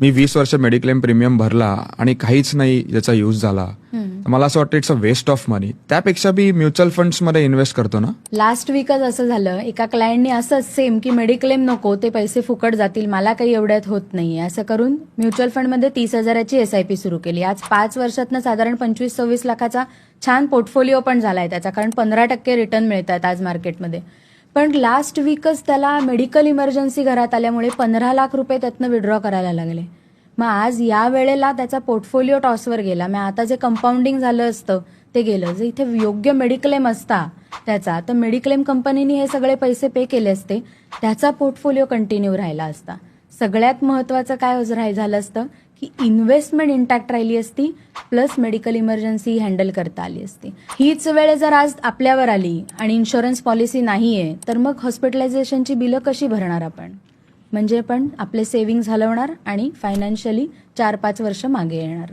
मी 20 वर्ष mediclaim premium भरला आणि काहीच नाही याचा यूज झाला, तर मला असं वाटतं इट्स अ वेस्ट ऑफ मनी. त्यापेक्षा मी म्युच्युअल फंड्स मध्ये इन्व्हेस्ट करतो ना. लास्ट वीकच असं झालं, एका क्लायंटनी असंच सेम की मेडिक्लेम नको, ते पैसे फुकट जातील, मला काही एवढ्यात होत नाहीये असं करून म्युच्युअल फंडमध्ये 30,000ची SIP सुरू केली. आज 5 वर्षातनं साधारण 25-26 लाखाचा छान पोर्टफोलिओ पण झालाय त्याचा, कारण 15% रिटर्न मिळतात आज मार्केटमध्ये. पण लास्ट वीकच त्याला मेडिकल इमर्जन्सी घरात आल्यामुळे 15 लाख रुपये त्यातनं विड्रॉ करायला लागले. मग आज या वेळेला त्याचा पोर्टफोलिओ टॉसवर गेला. मग आता जे कंपाऊंडिंग झालं असतं ते गेलं. जर इथे योग्य मेडिक्लेम असता त्याचा, तर मेडिक्लेम कंपनीने हे सगळे पैसे पे केले असते, त्याचा पोर्टफोलिओ कंटिन्यू राहिला असता. सगळ्यात महत्वाचं काय झालं असतं की इन्व्हेस्टमेंट इंटॅक्ट राहिली असती, प्लस मेडिकल इमर्जन्सी हँडल करता आली असती. हीच वेळ जर आज आपल्यावर आली आणि इन्शुरन्स पॉलिसी नाहीये, तर मग हॉस्पिटलायझेशनची बिलं कशी भरणार आपण? म्हणजे पण आपले सेव्हिंग्ज हलवणार आणि फायनान्शियली 4-5 वर्ष मागे येणार.